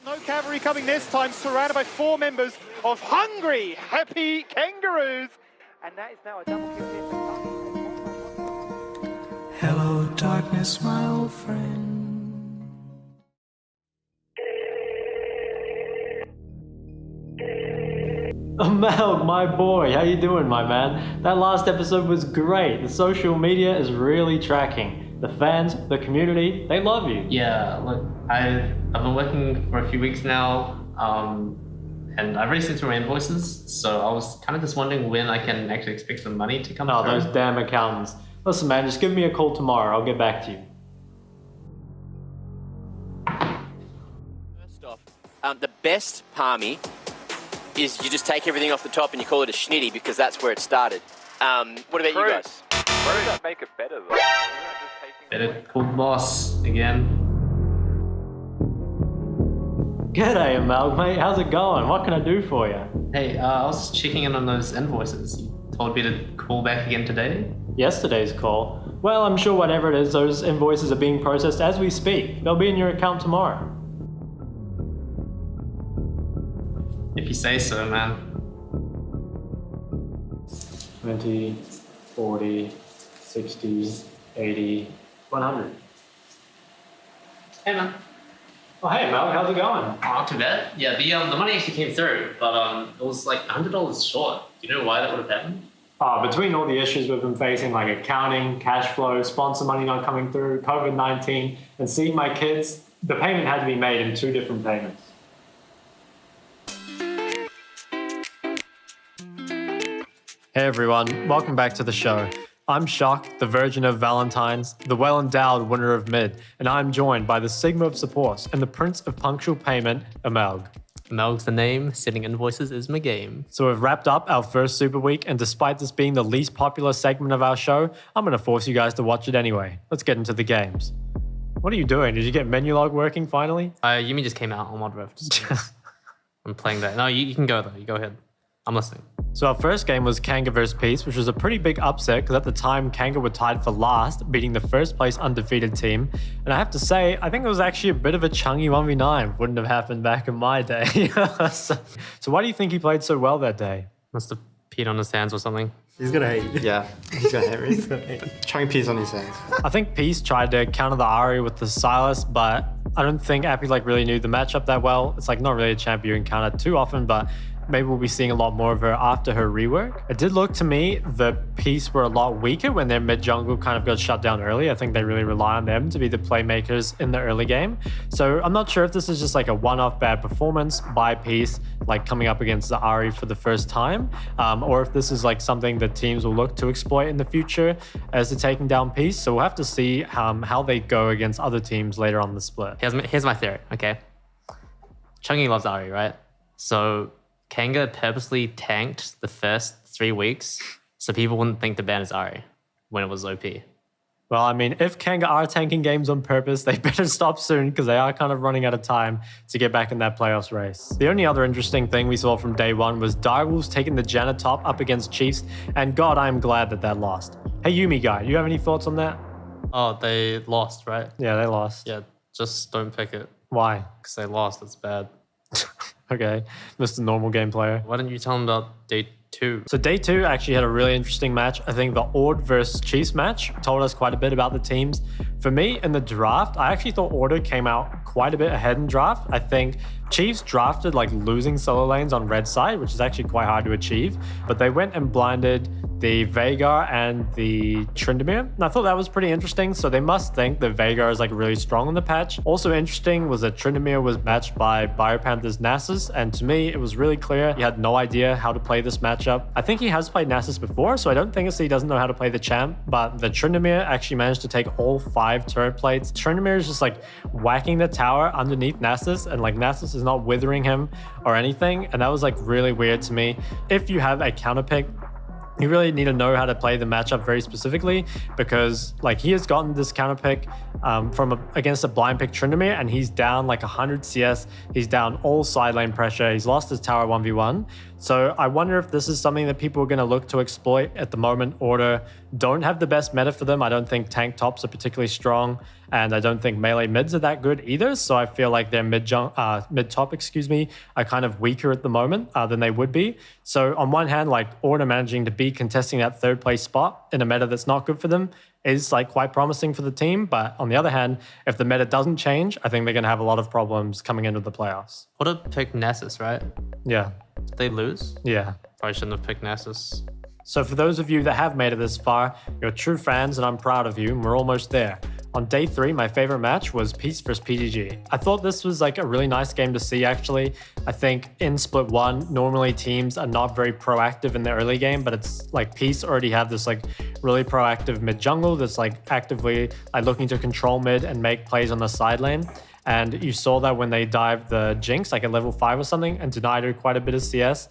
No cavalry coming this time, surrounded by 4 members of hungry, happy kangaroos. And that is now a double kill here. Hello, darkness, my old friend. Emelg, my boy, how you doing, my man? That last episode was great. The social media is really tracking. The fans, the community, they love you. Yeah, look, I've been working for a few weeks now, and I've already sent through my invoices, so I was kind of just wondering when I can actually expect the money to come through. Those damn accountants. Listen, man, just give me a call tomorrow. I'll get back to you. First off, the best palmy is you just take everything off the top and you call it a schnitty because that's where it started. What about you guys? Where does that make it better though? Better call the boss again. G'day, Emelg, mate. How's it going? What can I do for you? Hey, I was checking in on those invoices. You told me to call back again today? Yesterday's call? Well, I'm sure whatever it is, those invoices are being processed as we speak. They'll be in your account tomorrow. If you say so, man. 20, 40, 60, 80, 100. Hey, man. Oh, hey, Emelg, how's it going? Oh, not too bad. Yeah, the money actually came through, but it was like $100 short. Do you know why that would have happened? Between all the issues we've been facing, like accounting, cash flow, sponsor money not coming through, COVID-19, and seeing my kids, the payment had to be made in 2 different payments. Hey everyone, welcome back to the show. I'm Shok, the Virgin of Valentine's, the well-endowed winner of mid, and I'm joined by the Sigma of Supports and the Prince of Punctual Payment, Emelg. Emelg's the name, sending invoices is my game. So we've wrapped up our first Super Week, and despite this being the least popular segment of our show, I'm going to force you guys to watch it anyway. Let's get into the games. What are you doing? Did you get menu log working finally? Yumi just came out on Mod Rift. I'm playing that. No, you can go though. You go ahead. I'm listening. So our first game was Kanga vs Peace, which was a pretty big upset because at the time Kanga were tied for last, beating the first place undefeated team. And I have to say, I think it was actually a bit of a chungy 1v9. Wouldn't have happened back in my day. So why do you think he played so well that day? Must have peed on his hands or something. He's gonna hate. Yeah, he's gonna hate me. He's gonna hate. Trying peas on his hands. I think Peace tried to counter the Ari with the Silas, but I don't think Appy really knew the matchup that well. It's not really a champ you encounter too often, but maybe we'll be seeing a lot more of her after her rework. It did look to me the Peace were a lot weaker when their mid jungle kind of got shut down early. I think they really rely on them to be the playmakers in the early game. So I'm not sure if this is just a one-off bad performance by Peace, coming up against the Ari for the first time, or if this is something that teams will look to exploit in the future as they're taking down Peace. So we'll have to see how they go against other teams later on the split. Here's my theory, okay? Chungy loves Ari, right? So Kanga purposely tanked the first 3 weeks so people wouldn't think the ban is Ari when it was OP. Well, I mean, if Kanga are tanking games on purpose, they better stop soon because they are kind of running out of time to get back in that playoffs race. The only other interesting thing we saw from day one was Direwolves taking the Janna top up against Chiefs, and God, I'm glad that lost. Hey, Yumi guy, you have any thoughts on that? Oh, they lost, right? Yeah, they lost. Yeah, just don't pick it. Why? Because they lost, it's bad. Okay, Mr. Normal Game Player. Why didn't you tell him about day 2? So day 2 actually had a really interesting match. I think the Ord versus Chiefs match told us quite a bit about the teams. For me, in the draft, I actually thought Order came out quite a bit ahead in draft. I think Chiefs drafted losing solo lanes on red side, which is actually quite hard to achieve. But they went and blinded the Veigar and the Tryndamere. And I thought that was pretty interesting. So they must think that Veigar is really strong on the patch. Also interesting was that Tryndamere was matched by Biopanther's Nasus. And to me, it was really clear he had no idea how to play this matchup. I think he has played Nasus before, so I don't think it's that he doesn't know how to play the champ. But the Tryndamere actually managed to take all 5 turret plates. Tryndamere is just whacking the tower underneath Nasus, and Nasus is not withering him or anything. And that was really weird to me. If you have a counter pick, you really need to know how to play the matchup very specifically because he has gotten this counter pick against a blind pick Tryndamere and he's down 100 CS. He's down all side lane pressure. He's lost his tower 1v1. So I wonder if this is something that people are going to look to exploit at the moment. Order don't have the best meta for them. I don't think tank tops are particularly strong. and I don't think melee mids are that good either. So I feel like their mid-top, are kind of weaker at the moment than they would be. So on one hand, like Order managing to be contesting that third place spot in a meta that's not good for them is like quite promising for the team. But on the other hand, if the meta doesn't change, I think they're going to have a lot of problems coming into the playoffs. Order picked Nessus, right? Yeah. Did they lose? Yeah. Probably shouldn't have picked Nessus. So for those of you that have made it this far, you're true fans and I'm proud of you, and we're almost there. On day 3, my favorite match was Peace vs PGG. I thought this was like a really nice game to see actually. I think in split 1, normally teams are not very proactive in the early game, but it's like Peace already have this like really proactive mid jungle that's like actively like looking to control mid and make plays on the side lane. And you saw that when they dived the Jinx like at level 5 or something and denied her quite a bit of CS.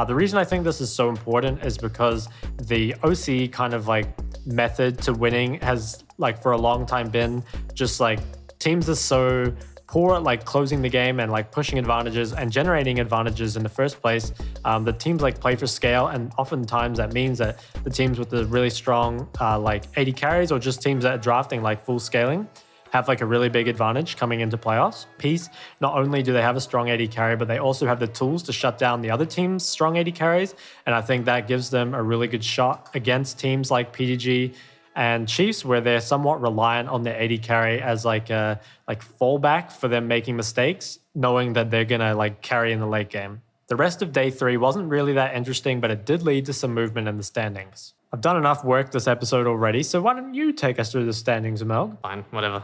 The reason I think this is so important is because the OC kind of like method to winning has like for a long time been just like teams are so poor at like closing the game and like pushing advantages and generating advantages in the first place. The teams like play for scale, and oftentimes that means that the teams with the really strong like 80 carries or just teams that are drafting like full scaling have like a really big advantage coming into playoffs. Peace, not only do they have a strong AD carry, but they also have the tools to shut down the other team's strong AD carries. And I think that gives them a really good shot against teams like PDG and Chiefs, where they're somewhat reliant on their AD carry as like a fallback for them making mistakes, knowing that they're gonna like carry in the late game. The rest of day 3 wasn't really that interesting, but it did lead to some movement in the standings. I've done enough work this episode already, so why don't you take us through the standings, Emelg? Fine, whatever.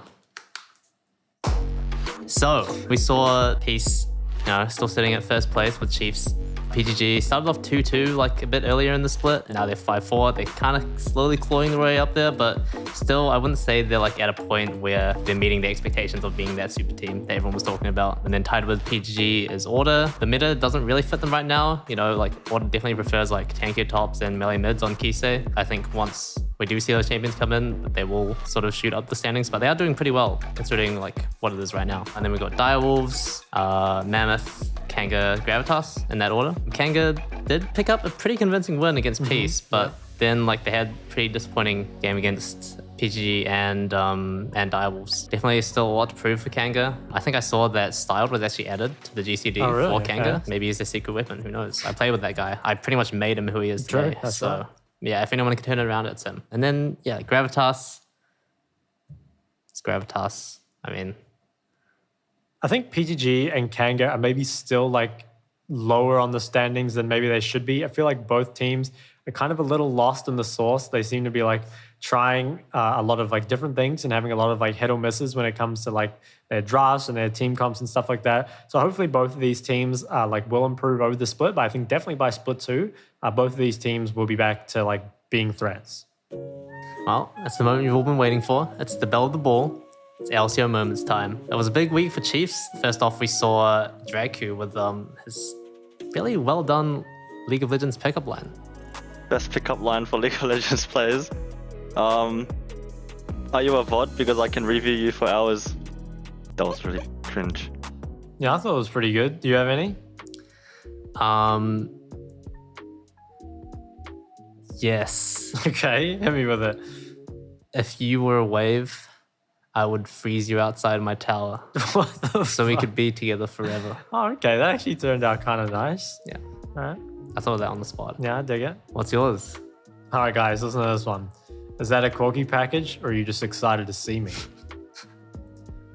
So we saw Peace, still sitting at first place with Chiefs. PGG started off 2-2 like a bit earlier in the split, and now they're 5-4. They're kind of slowly clawing their way up there, but still, I wouldn't say they're like at a point where they're meeting the expectations of being that super team that everyone was talking about. And then tied with PGG is Order. The meta doesn't really fit them right now. Like Order definitely prefers like tankier tops and melee mids on Kisei. I think once we do see those champions come in, they will sort of shoot up the standings, but they are doing pretty well considering like what it is right now. And then we got Direwolves, Mammoth, Kanga, Gravitas in that order. Kanga did pick up a pretty convincing win against Peace, but then like they had a pretty disappointing game against PGG and Direwolves. Definitely still a lot to prove for Kanga. I think I saw that Styled was actually added to the GCD for Kanga. Okay. Maybe he's a secret weapon, who knows? I play with that guy. I pretty much made him who he is today. So right. Yeah, if anyone can turn it around, it's him. And then yeah, Gravitas. It's Gravitas. I think PGG and Kanga are maybe still like lower on the standings than maybe they should be. I feel like both teams are kind of a little lost in the sauce. They seem to be like trying a lot of like different things and having a lot of like hit or misses when it comes to like their drafts and their team comps and stuff like that. So hopefully both of these teams like will improve over the split, but I think definitely by split 2, both of these teams will be back to like being threats. Well, that's the moment you've all been waiting for. It's the bell of the ball. It's LCO Moments time. It was a big week for Chiefs. First off, we saw Draku with his really well done League of Legends pickup line. Best pickup line for League of Legends players. Are you a VOD? Because I can review you for hours. That was really cringe. Yeah, I thought it was pretty good. Do you have any? Yes. Okay, hit me with it. If you were a wave, I would freeze you outside my tower. What the so we fuck? could be together forever. Oh, okay. That actually turned out kind of nice. Yeah. All right. I thought of that on the spot. Yeah, I dig it. What's yours? All right, guys, listen to this one. Is that a Corky package, or are you just excited to see me?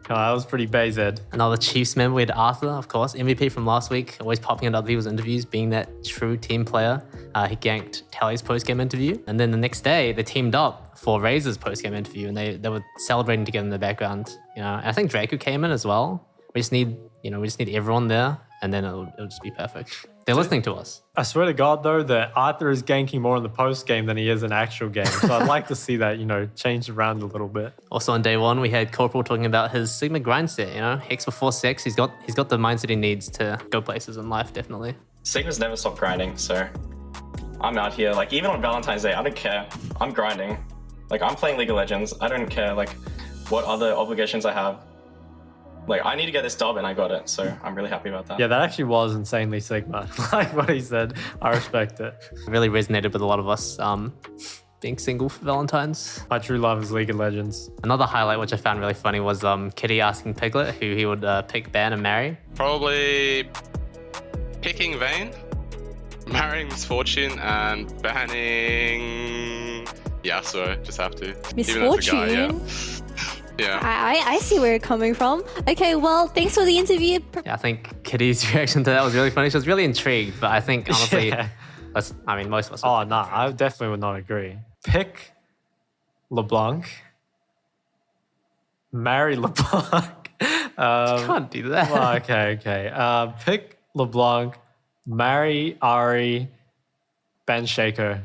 Oh, that was pretty Bayzed. Another Chiefs member, we had Arthur, of course, MVP from last week, always popping into other people's interviews, being that true team player. He ganked Tally's post-game interview. And then the next day, they teamed up for Razor's post-game interview, and they were celebrating together in the background. And I think Draku came in as well. We just need everyone there, and then it'll just be perfect. They're listening to us. I swear to God, though, that Arthur is ganking more in the post-game than he is in actual game. So I'd like to see that, change around a little bit. Also on day 1, we had Corporal talking about his Sigma grind set, Hex before sex. He's got the mindset he needs to go places in life, definitely. Sigma's never stopped grinding, so I'm out here. Like, even on Valentine's Day, I don't care. I'm grinding. Like, I'm playing League of Legends. I don't care, like, what other obligations I have. Like, I need to get this dub, and I got it, so I'm really happy about that. Yeah, that actually was insanely Sigma. Like what he said, I respect it. Really resonated with a lot of us. being single for Valentine's. My true love is League of Legends. Another highlight which I found really funny was Kitty asking Piglet who he would pick, ban, and marry. Probably picking Vayne, marrying Misfortune, and banning Yasuo. Just have to. Misfortune? Even as a guy, yeah. I see where you're coming from. Okay, well, thanks for the interview. Yeah, I think Kitty's reaction to that was really funny. She was really intrigued, but I think honestly, most of us. Oh, no, I definitely would not agree. Pick LeBlanc, marry LeBlanc. You can't do that. Well, okay. Pick LeBlanc, marry Ari, ban Shaker.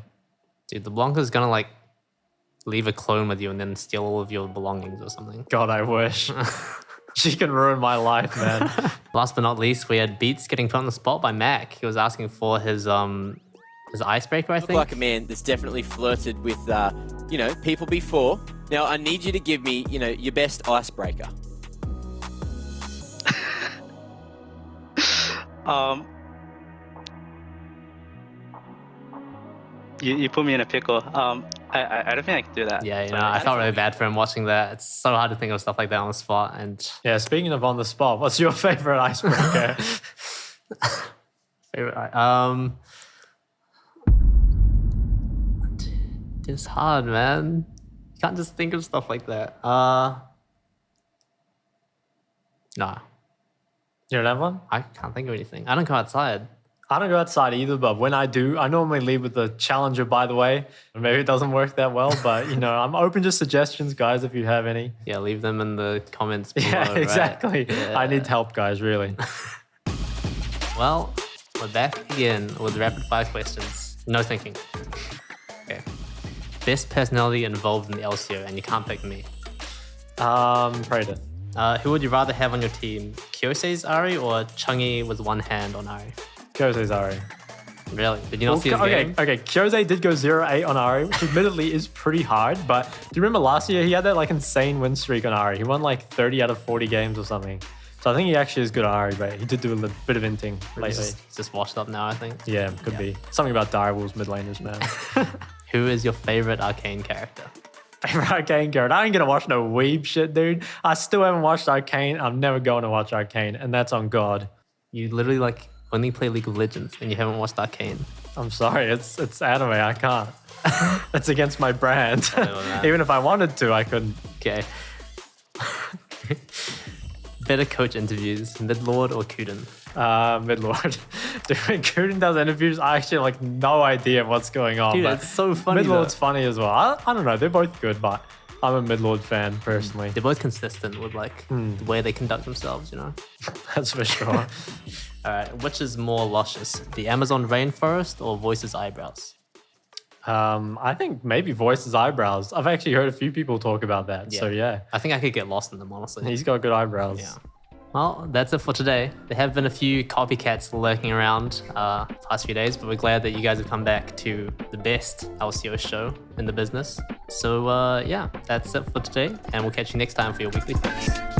Dude, LeBlanc is gonna like leave a clone with you and then steal all of your belongings or something. God, I wish. She can ruin my life, man. Last but not least, we had Beats getting put on the spot by Mac. He was asking for his icebreaker, I Look think. like a man that's definitely flirted with, people before. Now, I need you to give me, your best icebreaker. You put me in a pickle. I don't think I can do that. Yeah, I felt really bad for him watching that. It's so hard to think of stuff like that on the spot. And Yeah, speaking of on the spot, what's your favorite icebreaker? It's hard, man. You can't just think of stuff like that. Nah. You don't have one? I can't think of anything. I don't go outside. I don't go outside either, but when I do, I normally leave with the challenger, by the way. Maybe it doesn't work that well, but, I'm open to suggestions, guys, if you have any. Yeah, leave them in the comments below, Yeah, right? exactly. Yeah. I need help, guys, really. Well, we're back again with rapid fire questions. No thinking. Okay. Best personality involved in the LCO, and you can't pick me. Praetor. Who would you rather have on your team? Kyose's Ari or Chungi with one hand on Ari? Kyose's Ari. Really? Did you not see his game? Okay, Kyose did go 0-8 on Ari, which admittedly is pretty hard, but do you remember last year he had that insane win streak on Ari? He won 30 out of 40 games or something. So I think he actually is good on Ari, but he did do a bit of inting lately. He's just washed up now, I think. Yeah, could be. Something about direwolves mid laners, man. Who is your favorite Arcane character? Favorite Arcane character? I ain't gonna watch no weeb shit, dude. I still haven't watched Arcane. I'm never going to watch Arcane, and that's on God. You literally only play League of Legends and you haven't watched Arcane. I'm sorry, it's anime. I can't. It's against my brand. Oh, Even if I wanted to, I couldn't. Okay. Better coach interviews, Midlord or Kuden? Midlord. Dude, when Kuden does interviews, I actually have no idea what's going on. Dude, but it's so funny. Midlord's funny as well. I don't know. They're both good, but I'm a Midlord fan personally. They're both consistent with the way they conduct themselves, That's for sure. All right, which is more luscious, the Amazon rainforest or Voice's eyebrows? I think maybe Voice's eyebrows. I've actually heard a few people talk about that. So yeah. I think I could get lost in them, honestly. He's got good eyebrows. Yeah. Well, that's it for today. There have been a few copycats lurking around past few days, but we're glad that you guys have come back to the best LCO show in the business. So yeah, that's it for today, and we'll catch you next time for your weekly fix.